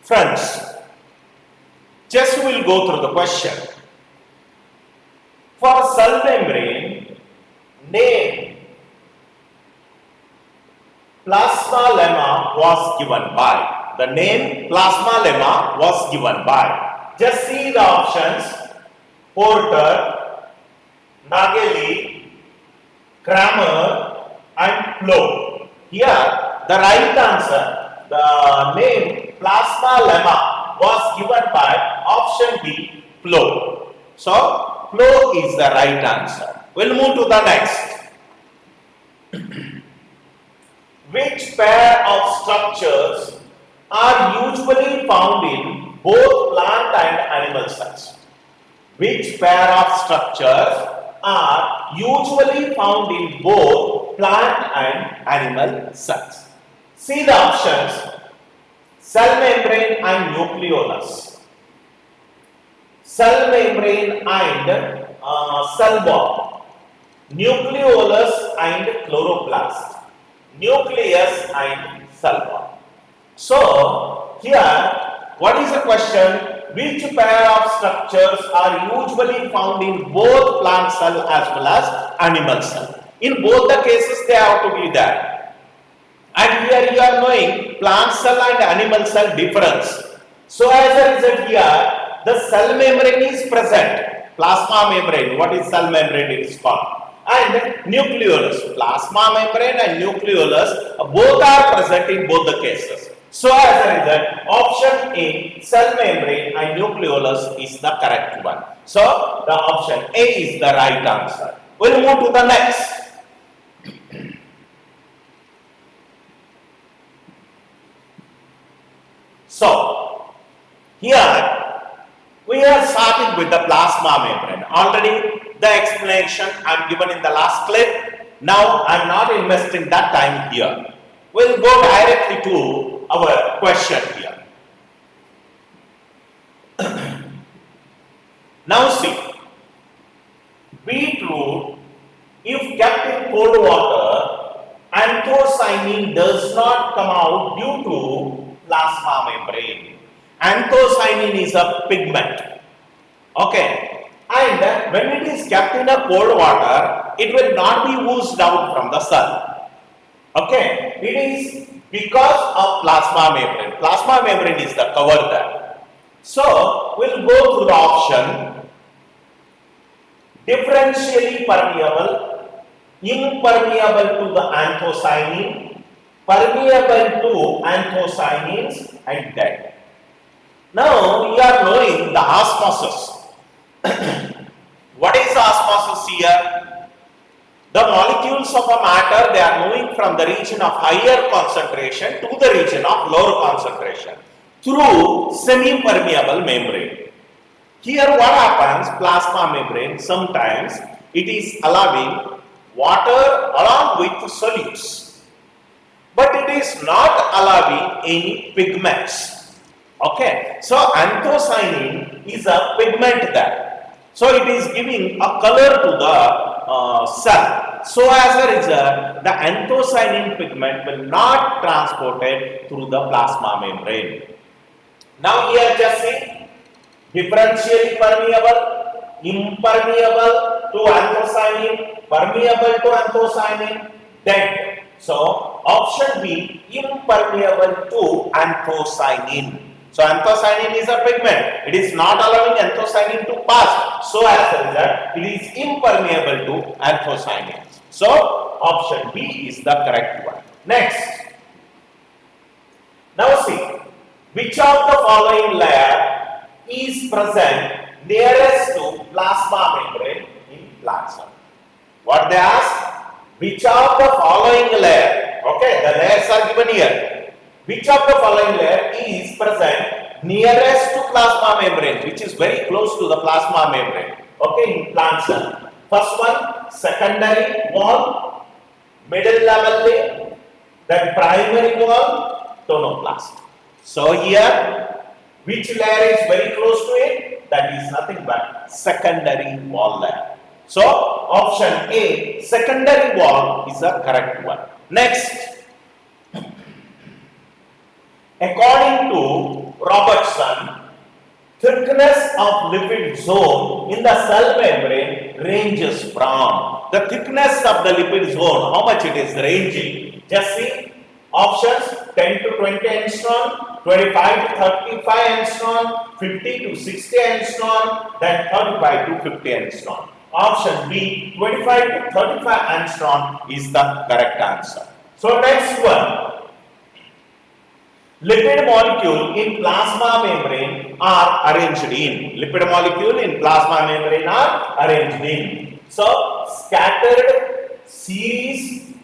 Friends, just we'll go through the question. For cell membrane, name Plsmamembrane was given by. The name Plsmamembrane was given by. Just see the options: Porter, Nageli, Kramer, and Plow. Here, the right answer, the name Plsmamembrane was given by option B, Plow. So, Plow is the right answer. We'll move to the next. Which pair of structures are usually found in both plant and animal cells? Which pair of structures are usually found in both plant and animal cells? See the options: cell membrane and nucleolus, cell membrane and cell wall, nucleolus and chloroplast, nucleus and cell wall. So, here, what is the question? Which pair of structures are usually found in both plant cell as well as animal cell? In both the cases, they have to be there. And here you are knowing plant cell and animal cell difference. So, as a result here, the cell membrane is present. Plasma membrane, what is cell membrane it is called? And nucleolus, plasma membrane and nucleolus, both are present in both the cases. So as a result, option A, cell membrane and nucleolus is the correct one. So the option A is the right answer. We'll move to the next. So here we are starting with the plasma membrane. Already the explanation I am given in the last clip. Now I am not investing that time here. We'll go directly to our question here. Now see, beetroot, if kept in cold water, anthocyanin does not come out due to plasma membrane. Anthocyanin is a pigment. Okay, and when it is kept in a cold water, it will not be oozed out from the sun. Okay, it is because of plasma membrane. Plasma membrane is the cover there. So, we'll go through the option: differentially permeable, impermeable to the anthocyanin, permeable to anthocyanins, and dead. Now, we are knowing the osmosis. What is osmosis here? The molecules of a matter, they are moving from the region of higher concentration to the region of lower concentration through semi-permeable membrane. Here what happens, plasma membrane, sometimes it is allowing water along with solutes, but it is not allowing any pigments. Okay, so anthocyanin is a pigment there. So it is giving a color to the cell. So as a result, the anthocyanin pigment will not transported through the plasma membrane. Now here just see, differentially permeable, impermeable to anthocyanin, permeable to anthocyanin, dead. So option B, impermeable to anthocyanin. So anthocyanin is a pigment. It is not allowing anthocyanin to pass. So as a result, it is impermeable to anthocyanin. So option B is the correct one. Next. Now see, which of the following layer is present nearest to plasma membrane in plant cell? What they ask? Which of the following layer? Okay, the layers are given here. Which of the following layer is present nearest to plasma membrane, which is very close to the plasma membrane? Okay, in plant cell. First one, secondary wall, middle level layer, then primary wall, tonoplasm. So here, which layer is very close to it? That is nothing but secondary wall layer. So option A, secondary wall, is the correct one. Next. Robertson, thickness of lipid zone in the cell membrane ranges from the thickness of the lipid zone, how much it is ranging. Just see options: 10 to 20 angstrom, 25 to 35 angstrom, 50 to 60 angstrom, then 35 to 50 angstrom. Option B, 25 to 35 angstrom is the correct answer. So next one. Lipid molecule in plasma membrane are arranged in. Lipid molecule in plasma membrane are arranged in. So scattered, series,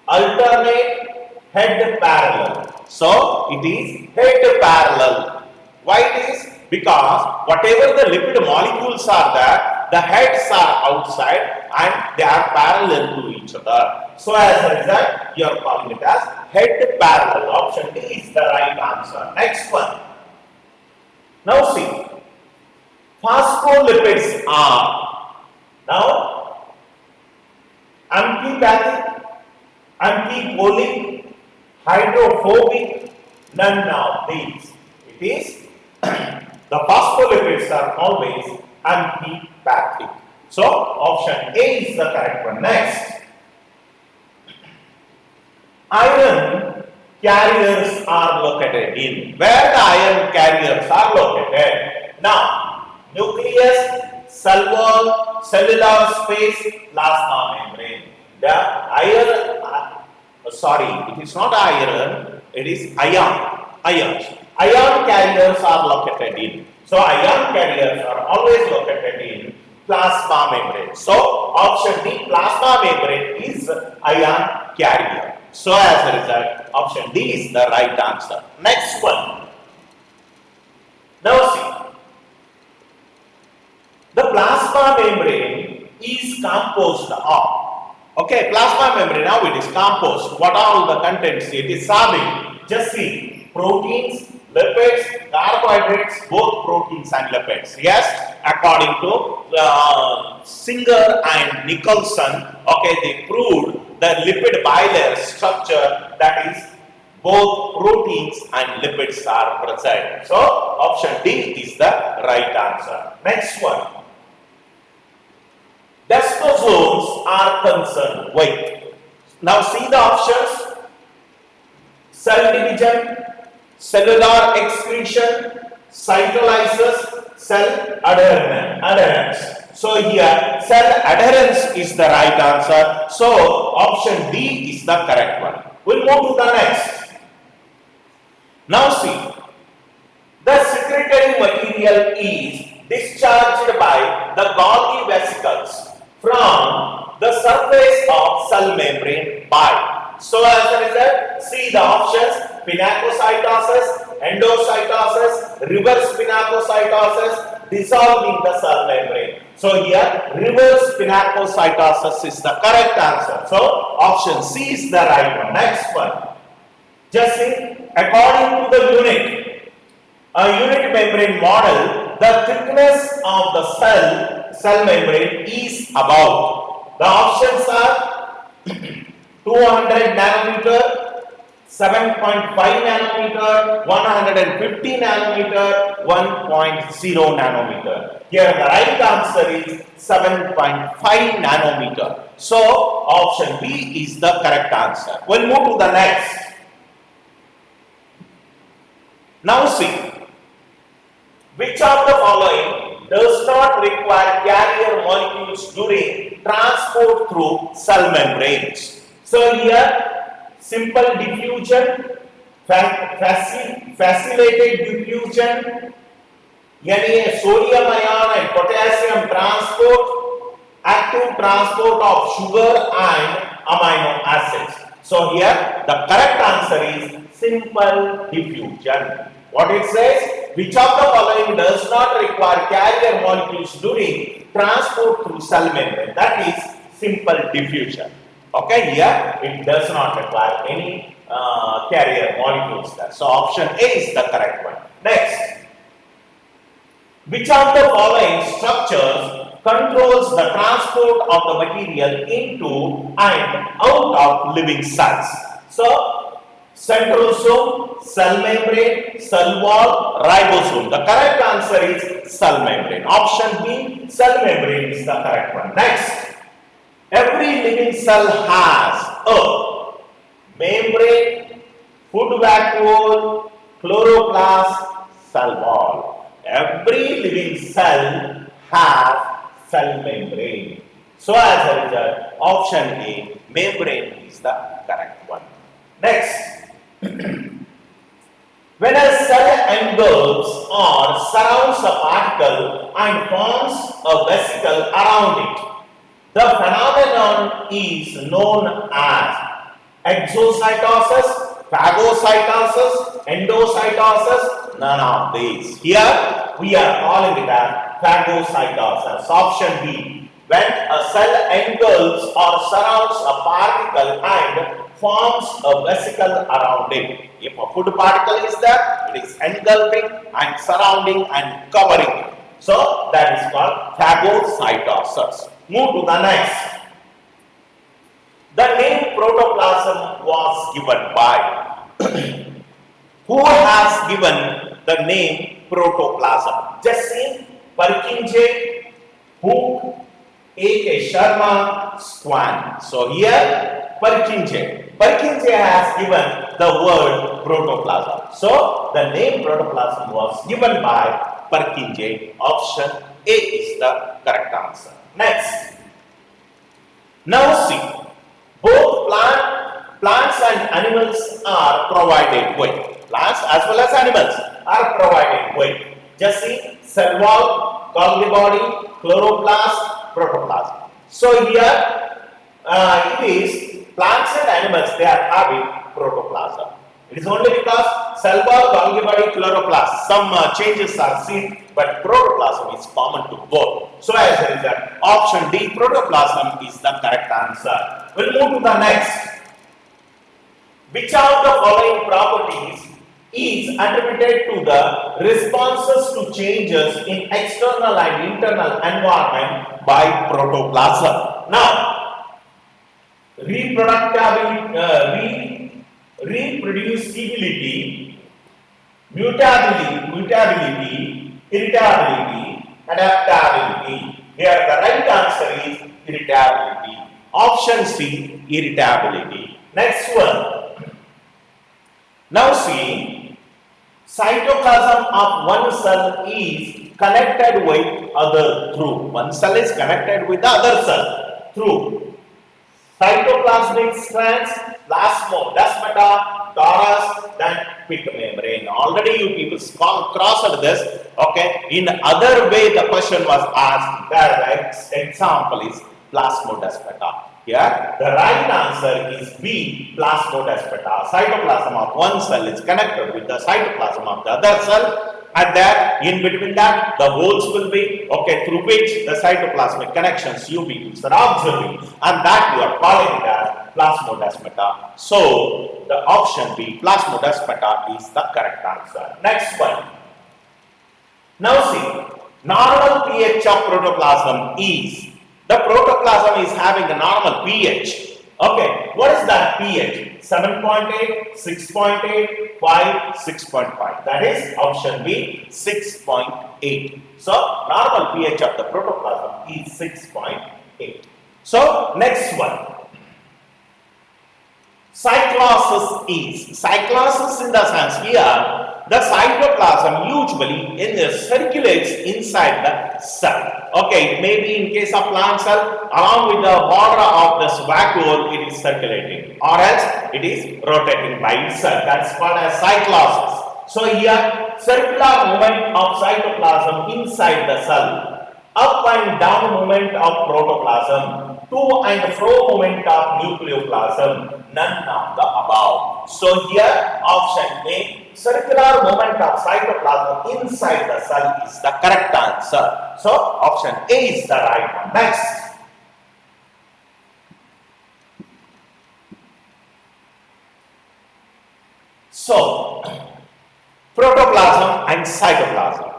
alternate, head parallel. So it is head parallel. Why it is? Because whatever the lipid molecules are there, the heads are outside and they are parallel to each other. So as a result, you are calling it as head parallel. Option D is the right answer. Next one. Now see, phospholipids are now antibacteric, antipolic, hydrophobic, none of these. It is the phospholipids are always antibacteric. So option A is the correct one. Next. Iron carriers are located in. Where the iron carriers are located? Now, nucleus, cell wall, cellular space, plasma membrane. The iron, it is not iron, it is ion. Ions. Ion carriers are located in. So, ion carriers are always located in plasma membrane. So, option D, plasma membrane is ion carrier. So, as a result, option D is the right answer. Next one. Now see, the plasma membrane is composed of, okay, plasma membrane, now it is composed. What are all the contents it is serving? Just see, proteins, lipids, carbohydrates, both proteins and lipids. Yes, according to Singer and Nicholson, okay, they proved the lipid bilayer structure, that is both proteins and lipids are present. So option D is the right answer. Next one. Desmosomes are concerned with. Now see the options: cell division, cellular excretion, cytolysis, cell adherence. So here cell adherence is the right answer. So option D is the correct one. We'll move to the next. Now see, the secretory material is discharged by the Golgi vesicles from the surface of cell membrane by. So as a result, see the options: pinacocytosis, endocytosis, reverse pinacocytosis, dissolving the cell membrane. So here reverse pinacocytosis is the correct answer. So option C is the right one. Next one. Just see, according to the unit membrane model, the thickness of the cell membrane is about. The options are 200 nanometer, 7.5 nanometer, 150 nanometer, 1.0 nanometer. Here the right answer is 7.5 nanometer. So option B is the correct answer. We'll move to the next. Now see, which of the following does not require carrier molecules during transport through cell membranes? So here, simple diffusion, facilitated diffusion, sodium ion and potassium transport, active transport of sugar and amino acids. So here the correct answer is simple diffusion. What it says? Which of the following does not require carrier molecules during transport through cell membrane? That is simple diffusion. Okay, here it does not require any carrier molecules there. So option A is the correct one. Next, which of the following structures controls the transport of the material into and out of living cells? So centrosome, cell membrane, cell wall, ribosome. The correct answer is cell membrane. Option B, cell membrane is the correct one. Next, every living cell has a membrane, food vacuole, chloroplast, cell wall. Every living cell has cell membrane. So as a result, option A, membrane is the correct one. Next, when a cell engulfs or surrounds a particle and forms a vesicle around it, the phenomenon is known as exocytosis, phagocytosis, endocytosis, none of these. Here we are calling it as phagocytosis. Option B, when a cell engulfs or surrounds a particle and forms a vesicle around it. If a food particle is there, it is engulfing and surrounding and covering it. So that is called phagocytosis. Move to the next. The name protoplasm was given by who has given the name protoplasm? Jesse, Purkinje, Hook, A.K. Sharma, Swan. So here Purkinje. Purkinje has given the word protoplasm. So the name protoplasm was given by Purkinje. Option A is the correct answer. Next. Now see, both plants and animals are provided with. Plants as well as animals are provided with. Just see, cell wall, Golgi body, chloroplast, protoplasm. So here it is plants and animals, they are having protoplasm. It is only because cell wall, Golgi body, chloroplast, some changes are seen, but protoplasm is common to both. So as a result, option D, protoplasm is the correct answer. We'll move to the next. Which of the following properties is attributed to the responses to changes in external and internal environment by protoplasm? Now, reproducibility, mutability, irritability, adaptability. Here the right answer is irritability. Option C, irritability. Next one. Now see, cytoplasm of one cell is connected with other through. One cell is connected with the other cell through cytoplasmic strands, plasmodesmata, torus, then pit membrane. Already you people crossed this. Okay. In other way the question was asked. The example is plasmodesmata. Here the right answer is B, plasmodesmata. Cytoplasm of one cell is connected with the cytoplasm of the other cell, and there in between that the holes will be, okay, through which the cytoplasmic connections you people are observing, and that you are calling it as plasmodesmata. So the option B, plasmodesmata, is the correct answer. Next one. Now see, normal pH of protoplasm is, the protoplasm is having a normal pH. Okay, what is that pH? 7.8, 6.8, 5, 6.5. That is option B, 6.8. So normal pH of the protoplasm is 6.8. So next one. Cyclosis is. Cyclosis in the sense here, the cytoplasm usually circulates inside the cell. Okay, maybe in case of plant cell, along with the border of this vacuole, it is circulating, or else it is rotating by itself. That's called as cyclosis. So here, circular movement of cytoplasm inside the cell, up and down movement of protoplasm, to and fro movement of nucleoplasm, none of the above. So here option A, circular movement of cytoplasm inside the cell, is the correct answer. So option A is the right one. Next. So protoplasm and cytoplasm.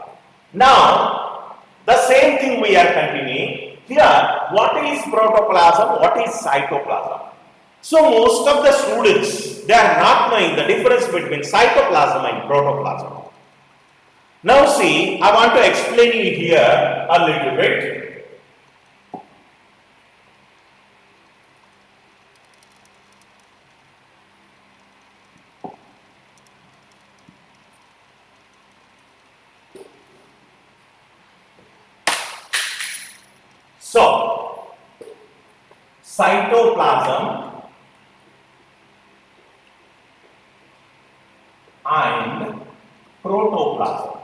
Now the same thing we are continuing. Here, what is protoplasm? What is cytoplasm? So most of the students, they are not knowing the difference between cytoplasm and protoplasm. Now see, I want to explain it here a little bit. So, cytoplasm and protoplasm.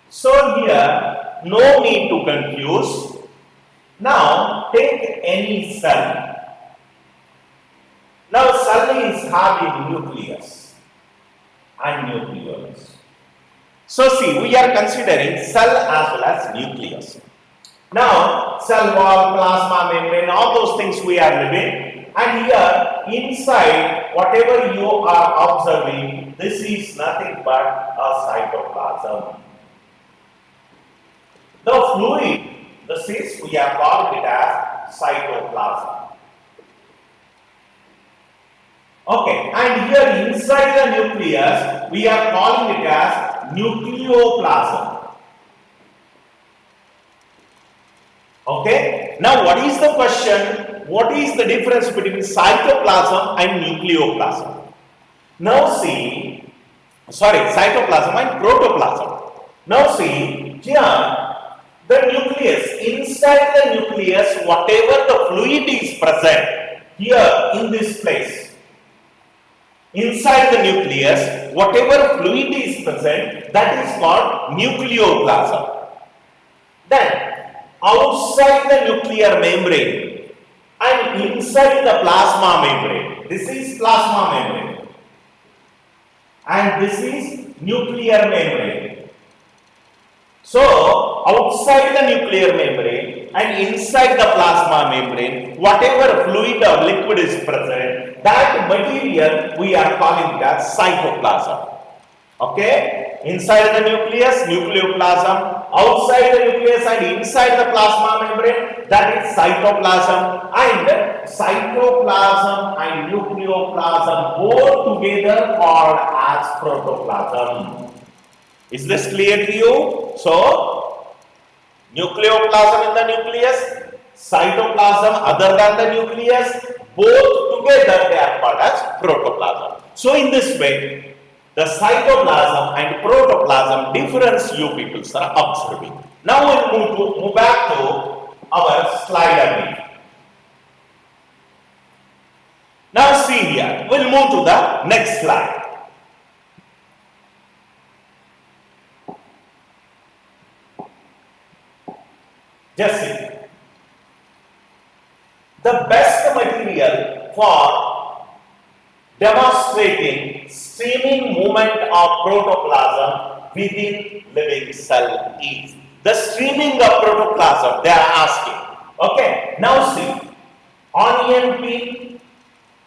So here, no need to confuse. Now take any cell. Now cell is having nucleus and nucleolus. So see, we are considering cell as well as nucleus. Now cell wall, plasma membrane, all those things we are living, and here inside whatever you are observing, this is nothing but a cytoplasm. The fluid, this is, we are calling it as cytoplasm. Okay, and here inside the nucleus, we are calling it as nucleoplasm. Okay, now what is the question? What is the difference between cytoplasm and nucleoplasm? Now see, cytoplasm and protoplasm. Now see, here the nucleus, inside the nucleus, whatever the fluid is present here in this place, inside the nucleus, whatever fluid is present, that is called nucleoplasm. Then, outside the nuclear membrane and inside the plasma membrane, this is plasma membrane and this is nuclear membrane. So, outside the nuclear membrane and inside the plasma membrane, whatever fluid or liquid is present, that material we are calling it as cytoplasm. Okay? Inside the nucleus, nucleoplasm. Outside the nucleus and inside the plasma membrane, that is cytoplasm. And cytoplasm and nucleoplasm both together called as protoplasm. Is this clear to you? So, nucleoplasm in the nucleus, cytoplasm other than the nucleus, both together they are called as protoplasm. So, in this way, the cytoplasm and protoplasm difference you people are observing. Now, we'll move back to our slide again. Now, see here, we'll move to the next slide. Just see. The best material for demonstrating streaming movement of protoplasm within living cell is the streaming of protoplasm they are asking. Okay, now see, onion peel,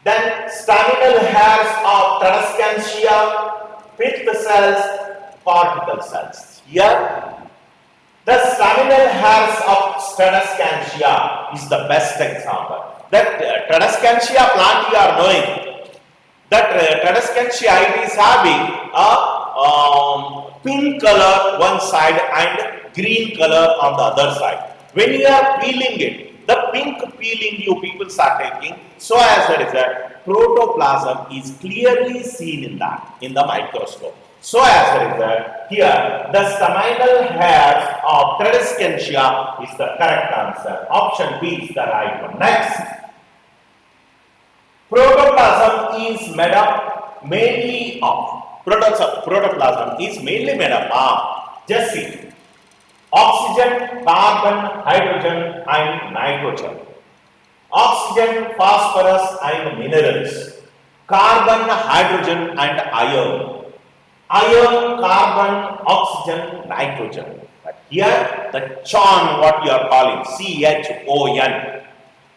then staminal hairs of Tradescantia, pith cells, cortical cells. Here, the staminal hairs of Tradescantia is the best example. That Tradescantia plant you are knowing. That Tradescantia, it is having a pink color one side and green color on the other side. When you are peeling it, the pink peeling you people are taking, so as a result, protoplasm is clearly seen in that, in the microscope. So as a result, here the staminal hairs of Tradescantia is the correct answer. Option B is the right one. Next, protoplasm is made up mainly of protoplasm is mainly made up of, just see, oxygen, carbon, hydrogen and nitrogen. Oxygen, phosphorus and minerals. Carbon, hydrogen and iron. Iron, carbon, oxygen, nitrogen. But here the CHON, what you are calling CHON.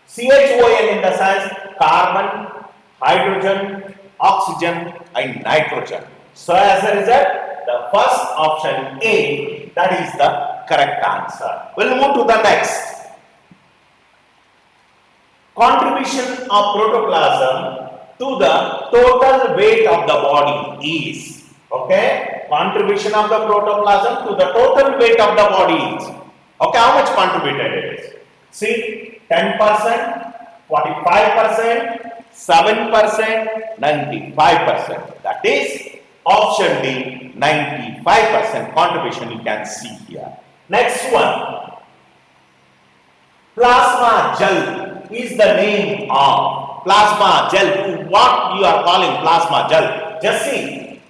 CHON in the sense carbon, hydrogen, oxygen and nitrogen. So as a result, the first option A, that is the correct answer. We'll move to the next. contribution of protoplasm to the total weight of the body is, okay, contribution of the protoplasm to the total weight of the body is, okay, how much contributed it is? See, 10%, 45%, 7%, 95%. That is option D, 95% contribution you can see here. Next one, plasma gel is the name of plasma gel. What you are calling plasma gel? Just see,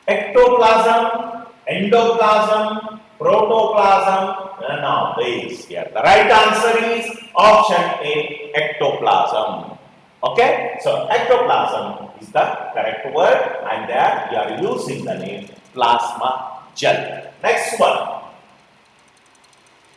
ectoplasm, endoplasm, protoplasm, and now this here. The right answer is option A, ectoplasm. Okay, so ectoplasm is the correct word, and there you are using the name plasma gel. Next one.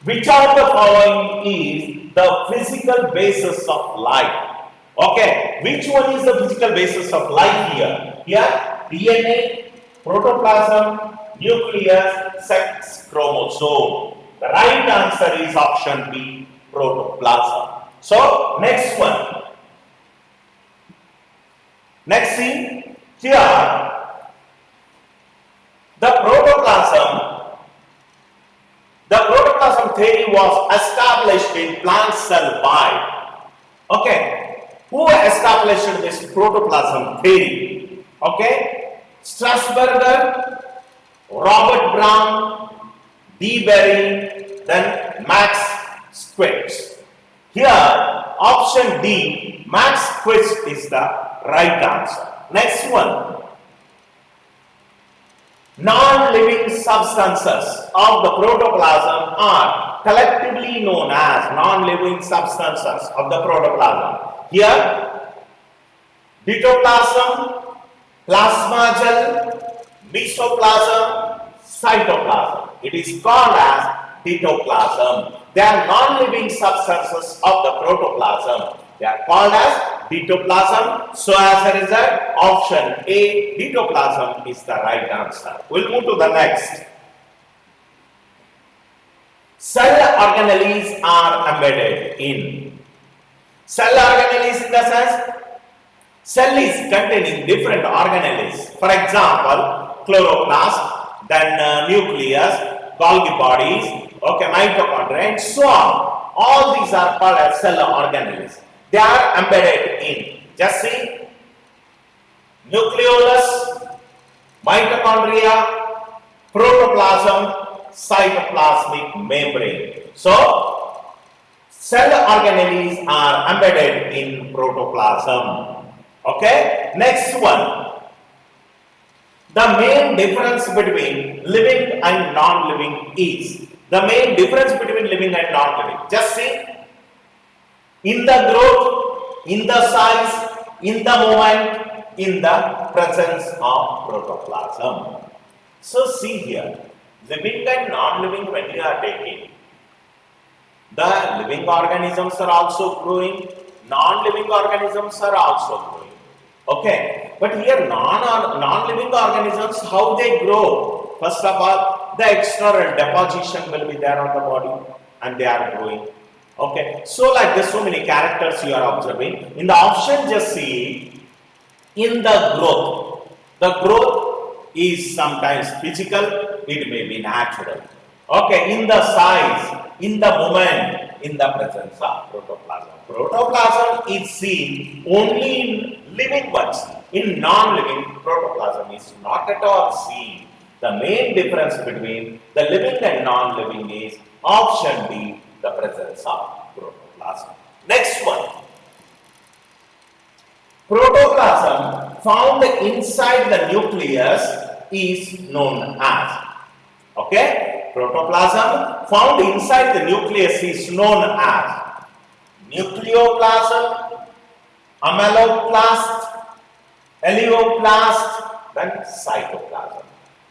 Which of the following is the physical basis of life? Okay, which one is the physical basis of life here? Here, DNA, protoplasm, nucleus, sex chromosome. The right answer is option B, protoplasm. So, next one. Next thing, here, the protoplasm theory was established in plant cell by, okay, who established this protoplasm theory? Okay, Strasburger, Robert Brown, D. Berry, then Max Schmidt. Here, option D, Max Schmidt is the right answer. Next one. Non-living substances of the protoplasm are collectively known as non-living substances of the protoplasm. Here, ditoplasm, plasma gel, mesoplasm, cytoplasm. It is called as ditoplasm. They are non-living substances of the protoplasm. They are called as ditoplasm. So as a result, option A, ditoplasm is the right answer. We'll move to the next. Cell organelles are embedded in. Cell organelles in the sense, cell is containing different organelles. For example, chloroplast, then nucleus, Golgi bodies, okay, mitochondria, and so on. All these are called as cell organelles. They are embedded in. Just see, nucleolus, mitochondria, protoplasm, cytoplasmic membrane. So, cell organelles are embedded in protoplasm. Okay, next one. The main difference between living and non-living is. The main difference between living and non-living. Just see, in the growth, in the size, in the movement, in the presence of protoplasm. So see here, living and non-living when you are taking, the living organisms are also growing, non-living organisms are also growing. Okay, but here non-living organisms, how they grow? First of all, the external deposition will be there on the body and they are growing. Okay, so like this, so many characters you are observing. In the option, just see, in the growth is sometimes physical, it may be natural. Okay, in the size, in the movement, in the presence of protoplasm. Protoplasm is seen only in living ones. In non-living, protoplasm is not at all seen. The main difference between the living and non-living is option D, the presence of protoplasm. Next one. Protoplasm found inside the nucleus is known as. Okay? Protoplasm found inside the nucleus is known as nucleoplasm, ameloplast, eleoplast, then cytoplasm.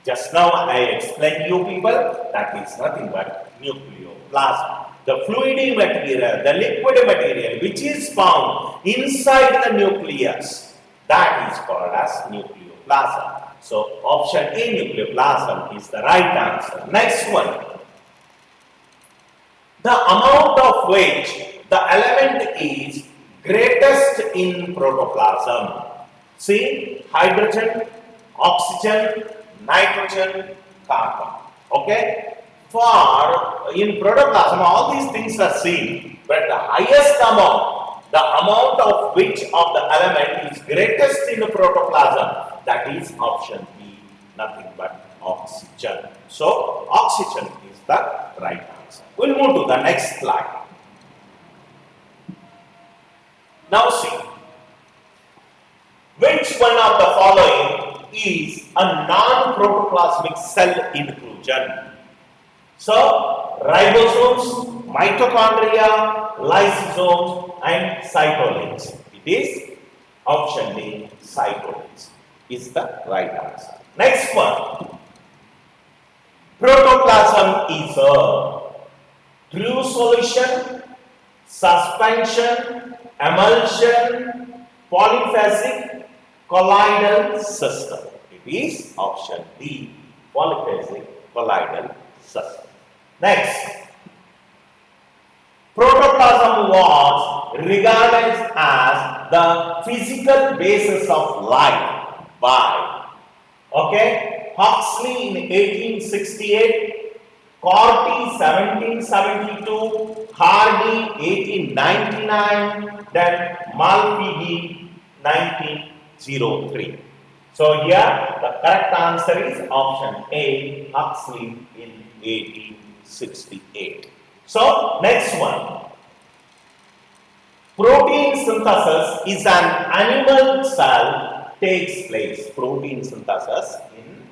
Just now I explained you people that is nothing but nucleoplasm. The fluidy material, the liquid material which is found inside the nucleus, that is called as nucleoplasm. So option A, nucleoplasm is the right answer. Next one. The amount of weight the element is greatest in protoplasm. See, hydrogen, oxygen, nitrogen, carbon. Okay? For in protoplasm, all these things are seen, but the highest amount, the amount of which of the element is greatest in the protoplasm, that is option B, nothing but oxygen. So, oxygen is the right answer. We'll move to the next slide. Now see, which one of the following is a non-protoplasmic cell inclusion? So, ribosomes, mitochondria, lysosomes and cytolins. It is option D, cytolins is the right answer. Next one. Protoplasm is a true solution, suspension, emulsion, polyphasic, colloidal system. It is option D, polyphasic, colloidal system. Next, protoplasm was regarded as the physical basis of life by, Huxley in 1868, Corti 1772, Hardy 1899, then Malpighi 1903. So here the correct answer is option A, Huxley in 1868. So next one. Protein synthesis is an animal cell takes place. Protein synthesis in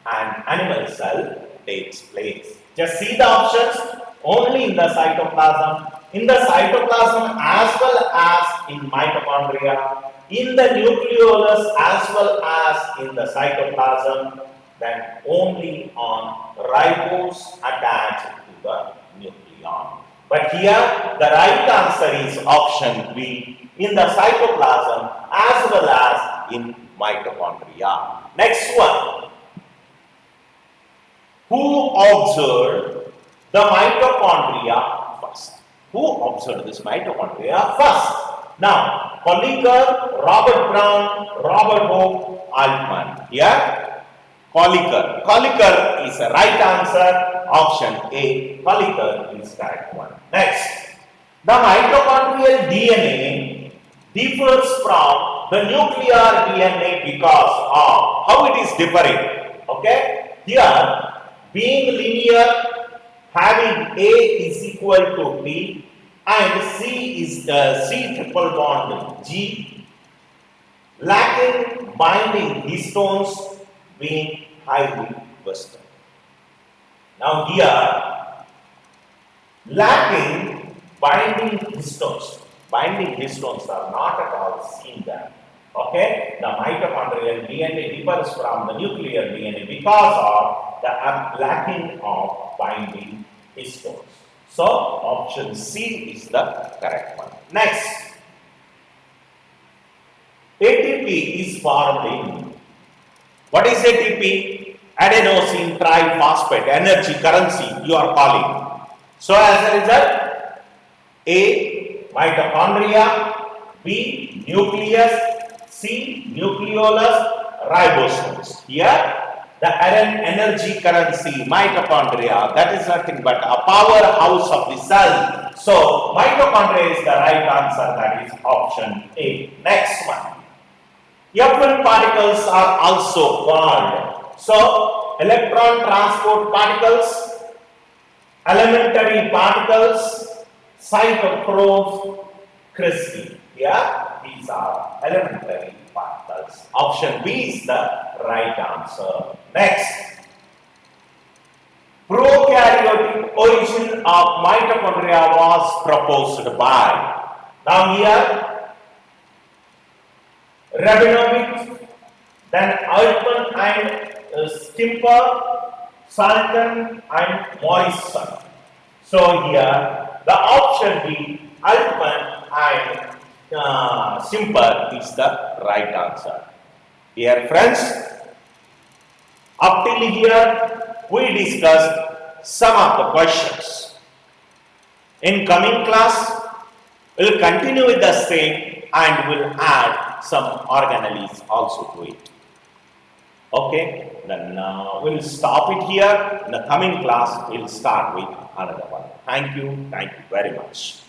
an animal cell takes place. Just see the options only in the cytoplasm. In the cytoplasm as well as in mitochondria, in the nucleolus as well as in the cytoplasm, then only on ribose attached to the nucleon. But here the right answer is option B, in the cytoplasm as well as in mitochondria. Next one. Who observed the mitochondria first? Who observed this mitochondria first? Now, Colliker, Robert Brown, Robert Hooke, Altman. Here, Colliker. Colliker is the right answer. Option A, Colliker is correct one. Next, the mitochondrial DNA differs from the nuclear DNA because of how it is differing. Okay, here being linear, having A is equal to T, and C is the C triple bond G, lacking binding histones, being highly versatile. Now here, lacking binding histones. Binding histones are not at all seen there. Okay, the mitochondrial DNA differs from the nuclear DNA because of the lacking of binding histones. So, option C is the correct one. Next, ATP is formed in, what is ATP? Adenosine triphosphate, energy currency you are calling. So, as a result, A, mitochondria, B, nucleus, C, nucleolus, ribosomes. Here, the energy currency, mitochondria, that is nothing but a powerhouse of the cell. So, mitochondria is the right answer, that is option A. Next one. F1 particles are also called. So, electron transport particles, elementary particles, cytochromes, crystal. Yeah, these are elementary particles. Option B is the right answer. Next, prokaryotic origin of mitochondria was proposed by. Now here, Rabinovich, then Altman and Stimper, Salton and Morrison. So here, the option B, Altman and Stimper is the right answer. Dear friends, up till here, we discussed some of the questions. In coming class, We'll continue with the same and we'll add some organelles also to it. Okay, then we'll stop it here. In the coming class, we'll start with another one. Thank you very much.